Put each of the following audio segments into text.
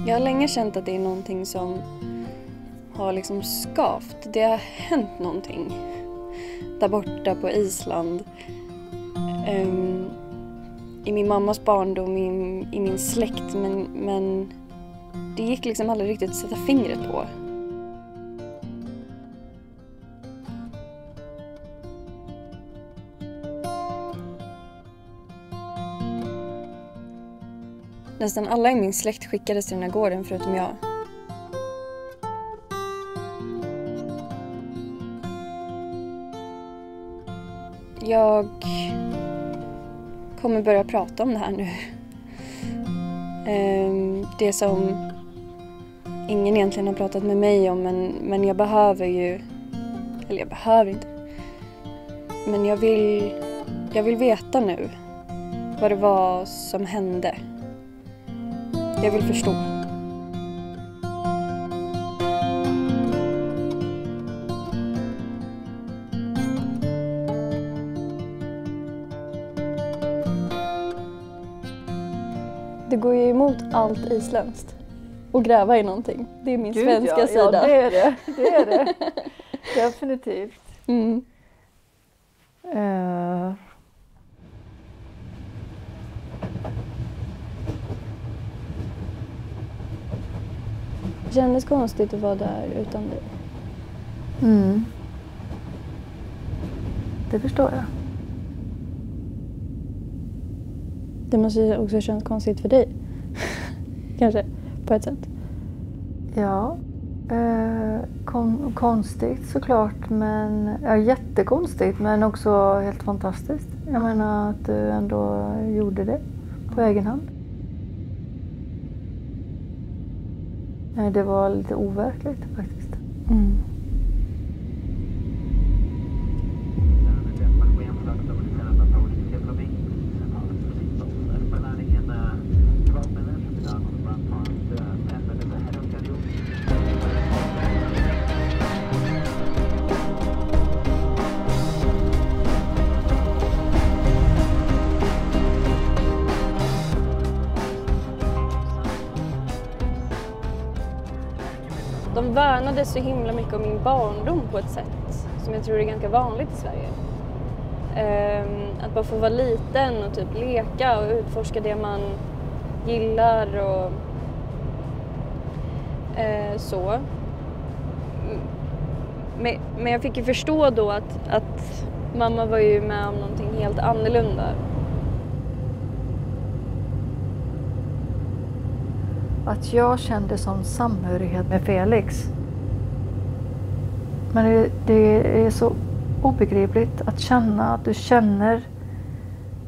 Jag har länge känt att det är någonting som har liksom skavt. Det har hänt någonting där borta på Island. I min mammas barndom, i min släkt. Men det gick liksom aldrig riktigt att sätta fingret på. Nästan alla i min släkt skickades till den här gården förutom jag. Jag kommer börja prata om det här nu. Det som ingen egentligen har pratat med mig om, men jag behöver ju... Eller jag behöver inte. Men jag vill veta nu vad det var som hände. Jag vill förstå. Det går ju emot allt isländskt. Och gräva i någonting. Det är min svenska sida. Ja, det är det. Det är det. Definitivt. Mm. Det kändes konstigt att vara där utan dig. Mm. Det förstår jag. Det måste ju också kännas konstigt för dig. Kanske, på ett sätt. Ja. Konstigt såklart, men ja, jättekonstigt, men också helt fantastiskt. Jag menar att du ändå gjorde det på egen hand. Det var lite overkligt faktiskt. Mm. De värnade så himla mycket om min barndom på ett sätt som jag tror är ganska vanligt i Sverige. Att bara få vara liten och typ leka och utforska det man gillar och så. Men jag fick ju förstå då att mamma var ju med om någonting helt annorlunda. Att jag kände som samhörighet med Felix. Men det är så obegripligt att känna att du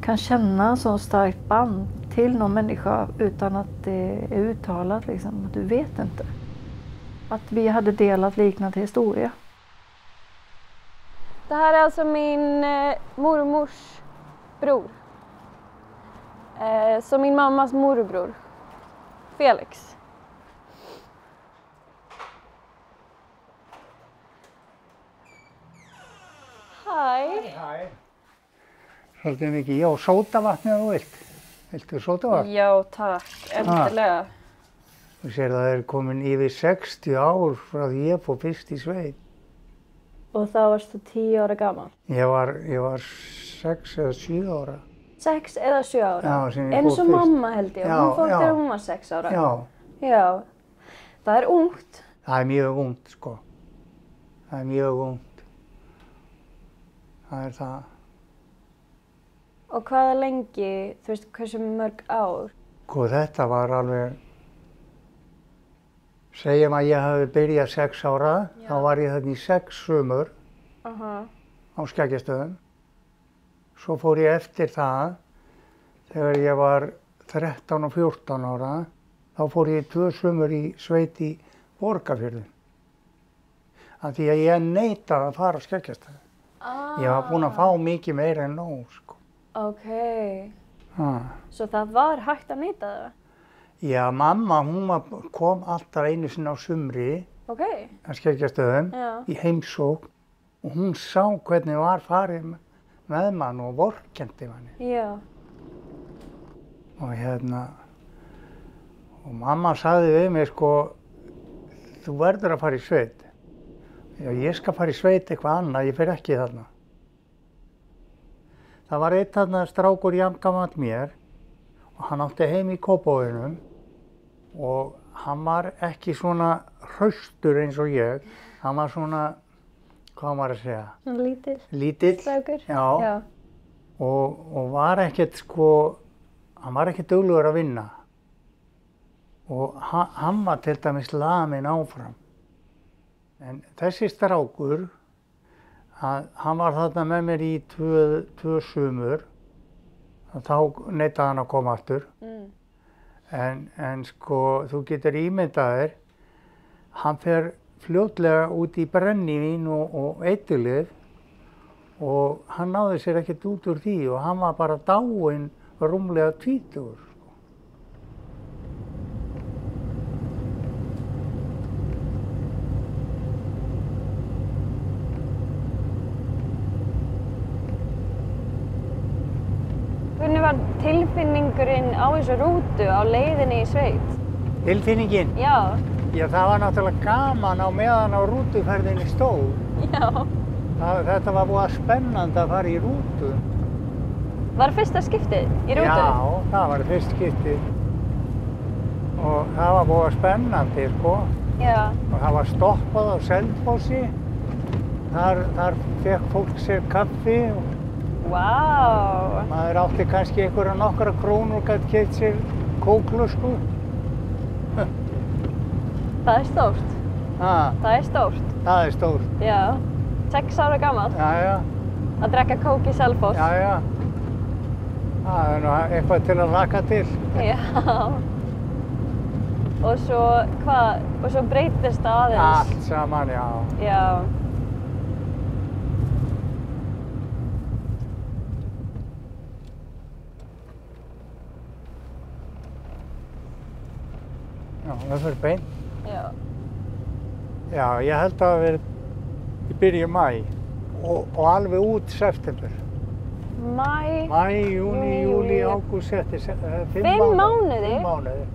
kan känna så starkt band till någon människa utan att det är uttalat liksom. Att du vet inte. Att vi hade delat liknande historia. Det här är alltså min mormors bror. Så min mammas morbror. Felix. Hej. Hej. Svolítið mikið. Já, sódavatn ef þú vilt. Viltu sódavatn? Já, tack. Endilega. Þú sér það er komin yfir 60 ár frá því ég fór fyrst í sveit. Och då varst du 10 år gammal? Ég var 6 eða 7 ára. 6 eller 7 år? Ja, en som mamma held jag. Hon får ja. där hon var 6 år. Ja. Ja. Det är ungt. Það er mjög ungt, sko. Það er mjög ungt. Það er það. Och hvaða lengi, þú veist, hversu mörg ár? Sko, þetta var alveg... Segjum að ég hafi byrjað 6 ára, þá var ég þarna í 6 sumur á Skeggjastöðum. Svo fór ég eftir það, þegar ég var 13 og 14 ára, þá fór ég 2 sumur í sveit í Borgarfjörði. Af því að ég neitaði að fara á Skeggjastöðum. Ég var búinn að fá mikið meira en nóg, sko. Okej. Så það var hægt að neita það? Já, mamma, hún kom alltaf einu sinni á sumri að Skeggjastöðum í heimsókn og hún sá hvernig var farið með mann og vorkenndi manni. Já. Og Og mamma sagði við mig sko, þú verður að fara í sveit. Já, ég skal fara í sveit eitthvað annað, ég fer ekki þarna. Það var einn þarna strákur jafngamall mér og hann átti heim í Kópavoginum og hann var ekki svona hraustur eins og ég. Hann var svona, hvað maður að segja? Svona lítill. Lítill. Strákur. Já. Og var ekkert sko, hann var ekkert duglegur að vinna. Og hann var til dæmis laminn áfram. En þessi strákur, hann var þarna með mér í tvö sumur. Þá neitaði hann að koma aftur. En sko, þú getur ímyndað þér, hann fer fljótlega út í brennivín og eiturlyf og hann náði sér ekkert út úr því og hann var bara dáinn rúmlega 20. Hvernig var tilfinningurinn á þessu rútu á leiðinni í sveit? Tilfinningin? Já. Já, það var náttúrulega gaman á meðan á rútuferðinni stóð. Já. Þetta var búið spennandi að fara í rútu. Var fyrsta skiptið í rútu? Já, það var fyrst skiptið. Og það var búið spennandi, sko. Já. Og það var stoppað á Selfossi. Þar fekk fólk sér kaffi. Vá. Maður átti kannski einhverja nokkra krónur og gæti keypt sér kóklösku. Það er stórt. Það er stórt. Það er stórt. Já. 6 ára gamall. Já. Að drekka kók í Selfoss. Já. Það er nú eitthvað til að laka til. Já. Og svo, og svo breytist það aðeins. Allt saman, já. Já. Já, það fyrir beint. Já. Já, ég held að það verið í byrjun maí og alveg út september. Maí, Júní, júlí, ágúst, september. 5 mánuði? 5 mánuði.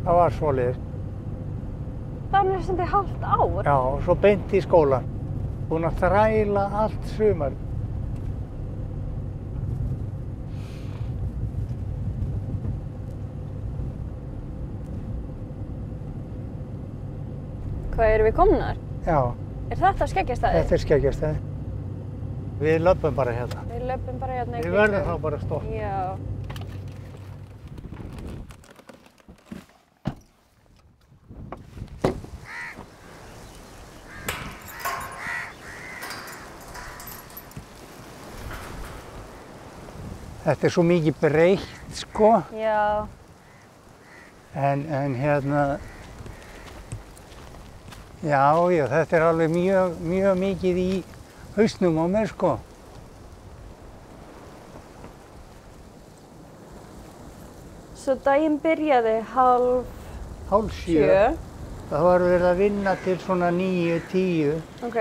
Það var svoleiðis. Það er næstum því hálft ár. Já, og svo beint í skólann. Búin að þræla allt sumar. Hvað erum við komnar? Já. Er þetta Skeggjastæði? Þetta er Skeggjastæði. Við löbbum bara hérna. Við löbbum bara hérna í Við verðum þá bara stopp. Já. Þetta er svo mikið breytt, sko. Já. En hérna, já, þetta er alveg mjög mikið í hausnum á mér, sko. Svo daginn byrjaði Hálf sjö. Það var verið að vinna til svona 9, 10 Ok.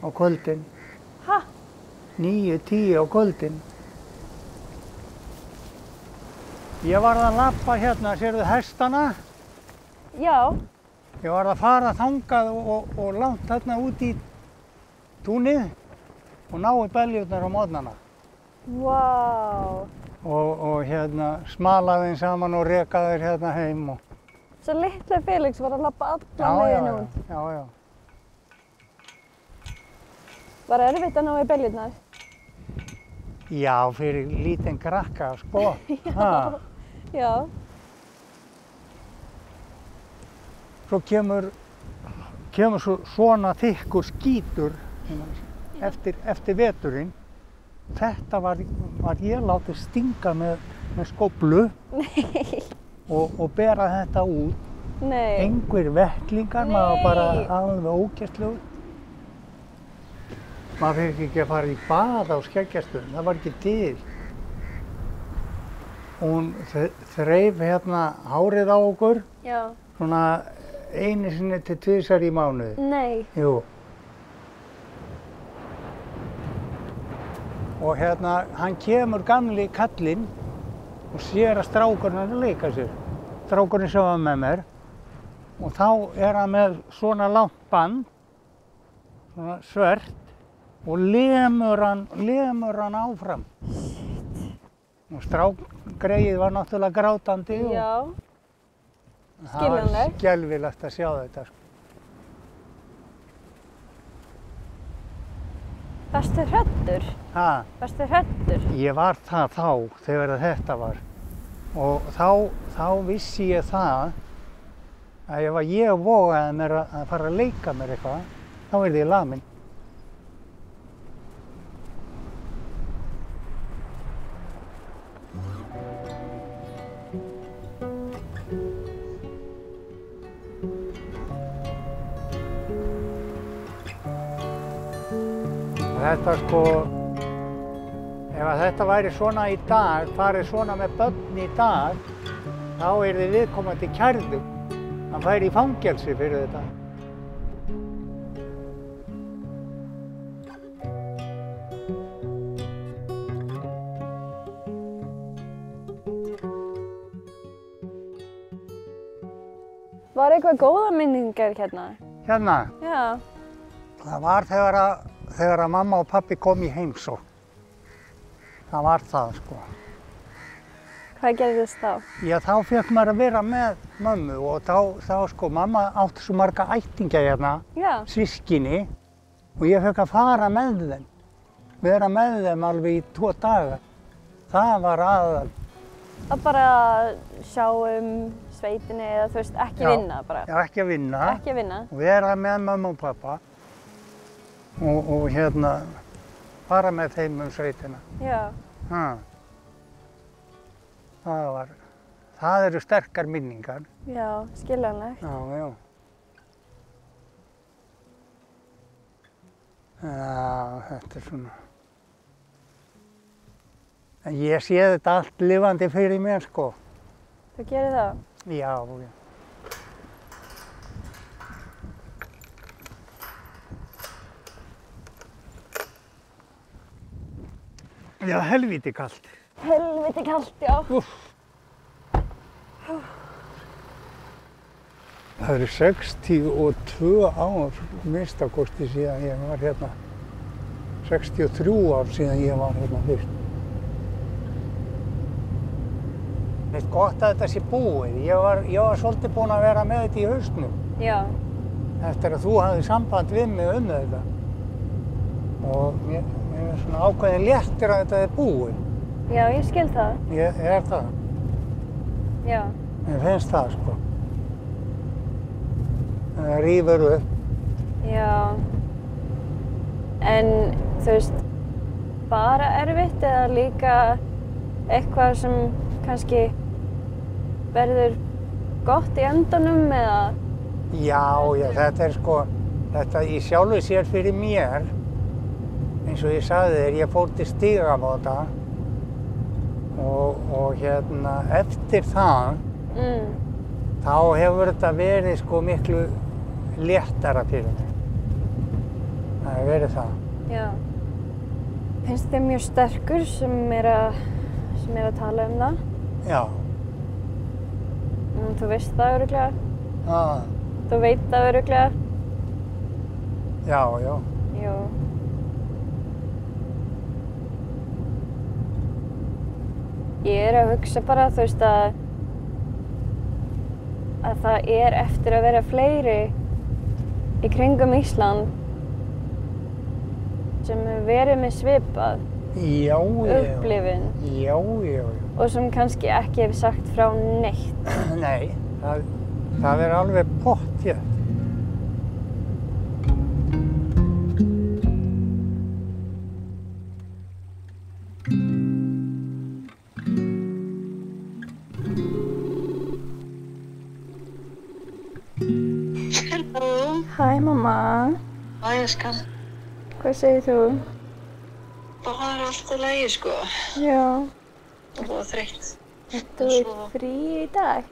á kvöldin. Ha? 9, 10 á kvöldin. Ég var að labba hérna, sérðu hestana? Já. Ég var að fara þangað og langt þarna út í túnið og ná í beljurnar á morgnana. Vá. Og hérna smalaði þeim saman og rekaði þeir hérna heim. Svo litli Felix var að labba alla leiðina út. Já. Var erfitt að ná í beljurnar? Já, fyrir lítinn krakka, sko. Já. Svo kemur svona þykkur skítur eftir veturinn. Þetta var ég látið stinga með skóflu og bera þetta út. Nei. Engir vettlingar, maður bara alveg ógeðslegur. Maður fekk ekki að fara í bað á Skeggjastöðum, það var ekki til. Hún þreif hérna hárið á okkur, svona einu sinni til 2 í mánuði. Nei. Jú. Og hérna, hann kemur gamli kallinn og sér að strákurinn er að leika sér. strákurinn sem var með mér og þá hann með svona langt band, svona svört og lemur hann áfram. Og strákgreyið var náttúrulega grátandi og Já, það var skiljanlegt. skelfilegt að sjá þetta. Varstu hræddur? Ha, Varstu hræddur? ég var það þá þegar þetta var og þá vissi ég það að ef ég vogaði mér að fara að leika mér eitthvað, þá yrði ég laminn. Þetta sko, ef þetta væri svona í dag, farið svona með börn í dag, þá yrði viðkomandi kærður. Hann færi í fangelsi fyrir þetta. Var eitthvað góða minningar hérna? Hérna, Já. það var þegar að mamma og pabbi kom í heimsókn. Það var það sko. Hvað gerðist þá? Já, þá fékk maður að vera með mömmu og þá sko, mamma átti svo marga ættingja hérna, Já. systkini, og ég fékk að fara með þeim. Vera með þeim alveg í 2 daga. Það var aðal. Að bara sjá sveitinni eða þú veist, ekki Já. vinna bara. Já, ekki að vinna. Ekki vinna. Og vera með mömmu og pappa og hérna fara með þeim sveitina. Já. Ha. Það eru sterkar minningar. Já, skiljanlegt. Já, já. Já, þetta svona. En ég sé þetta allt lifandi fyrir mér, sko. Þú gerir það? Já, já. Já, helvíti kalt. Helviti kalt, já. Það eru 62 ár minnstakosti síðan ég var hérna. 63 ár síðan ég var hérna fyrst. Það er gott að þetta sé búið. Ég var svolítið búinn að vera með þetta í hausnum. Já. Eftir að þú hafði samband við mig þetta. Og mér er svona ákveðin léttir að þetta er búið. Já, ég skil það. Ég er það. Já. Mér finnst það, sko. Það rífur upp. Já. En þú veist, bara erfitt eða líka eitthvað sem kannski verður gott í endanum eða? Já, þetta er sko, þetta í sjálfu sér fyrir mér, eins og ég sagði þér, ég fór til Stígamóta og hérna eftir það, þá hefur þetta verið sko miklu léttara fyrir mig. Það hefur verið það. Já. Finnst þér mjög sterkur sem er að tala um það? Já. Þú veist það örugglega? Ah, Þú veit það örugglega? já, já. Jú. Ég er að hugsa bara, þú veist, að það er eftir að vera fleiri í kringum Ísland sem hefur verið með svipað Já, já. upplifun Já, já, já. og sem kannski ekki hefur sagt frá neitt. Nei, það er alveg pottþétt. Halló, Hæ mamma, æskan. hvað segir þú? Bara allt í lagi, sko. Já, Og það þreytt. þú er frí í dag?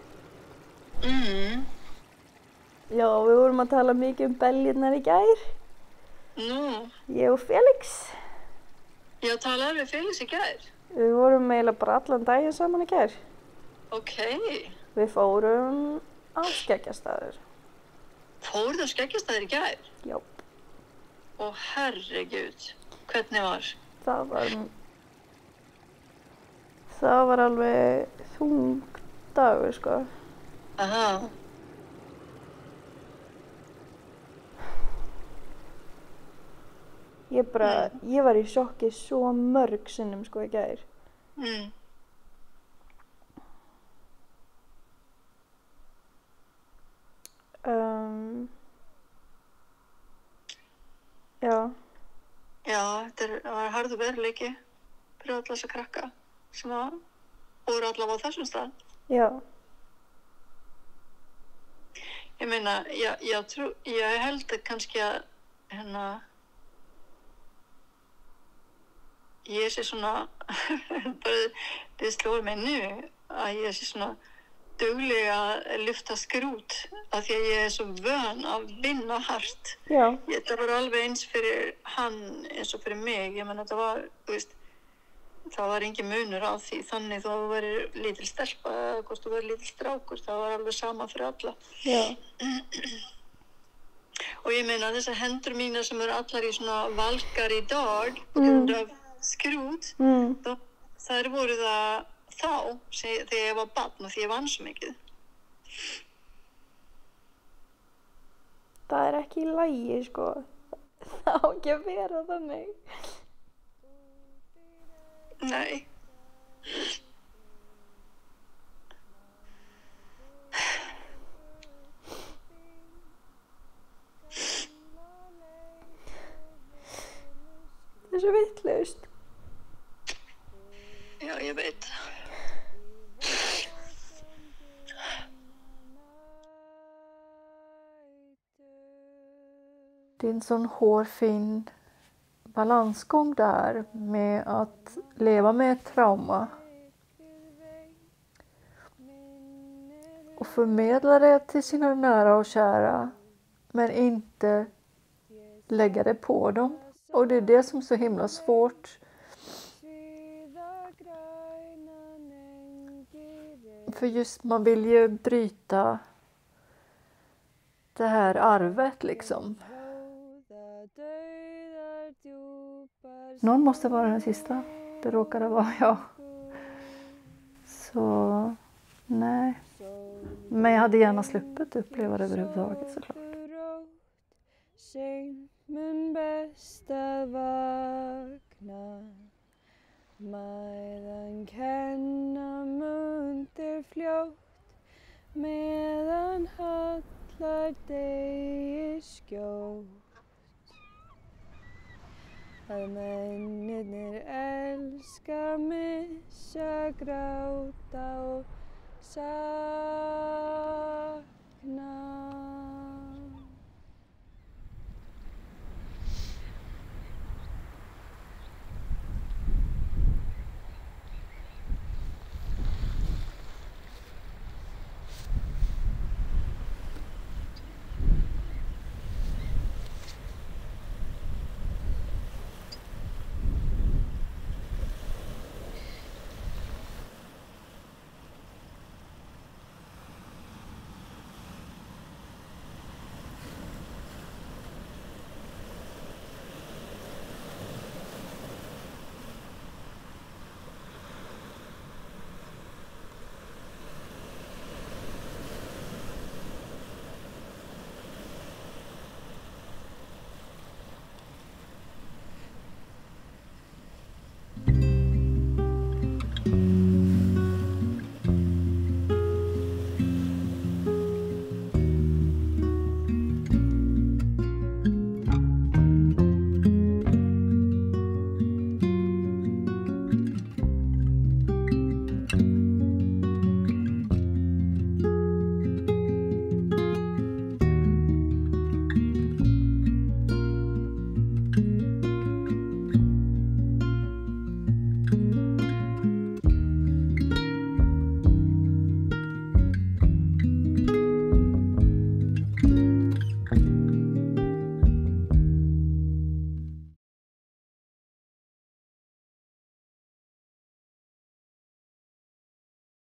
Já, við vorum að tala mikið um beljurnar í gær, Nú, ég og Felix. ég talaði við Felix í gær. Við vorum eiginlega bara allan daginn saman í gær. Ok, Við fórum á Skeggjastaður. Fóruð á Skeggjastaður í gær? Já. Ó herregud, hvernig var? Það var alveg þung dagur, sko. Aha. Ég var í sjokki svo mörg sinnum, sko, í gær. Já. Já, þetta var harður veruleiki fyrir alla þessa krakka sem voru allavega á þessum stað. Já. Ég meina, ég held að kannski að ég sé svona, bara þið slóður mig nú, að ég sé svona dugleg að lyfta skrút af því að ég er svo vön að vinna hart. Já. Þetta var alveg eins fyrir hann eins og fyrir mig. Ég meina, þetta var, þú veist, það var engin munur á því. Þannig þó að þú verður lítil stelpa eða hvort þú verður lítil strákur, það var alveg sama fyrir alla. Já. Og ég meina, þessar hendur mínar sem eru allar í svona valkar í dag, på grund af skrút, þær voru það þá, þegar ég var barn og því ég vann svo mikið. Það er ekki í lagi, sko. Það á ekki að vera þannig. Nei. Það er svo vitlaust. Já, ég veit. Det är en sån hårfin balansgång där med att leva med ett trauma och förmedla det till sina nära och kära men inte lägga det på dem. Och det är det som är så himla svårt. För just man vill ju bryta det här arvet liksom. Någon måste vara den sista. Det råkade vara jag. Så nej. Men jag hade gärna sluppit uppleva det överhuvudtaget såklart. Men bäst att vakna medan kenna munter fljótt medan hallar dig í skjótt að mennirnir elska missa gráta og sakna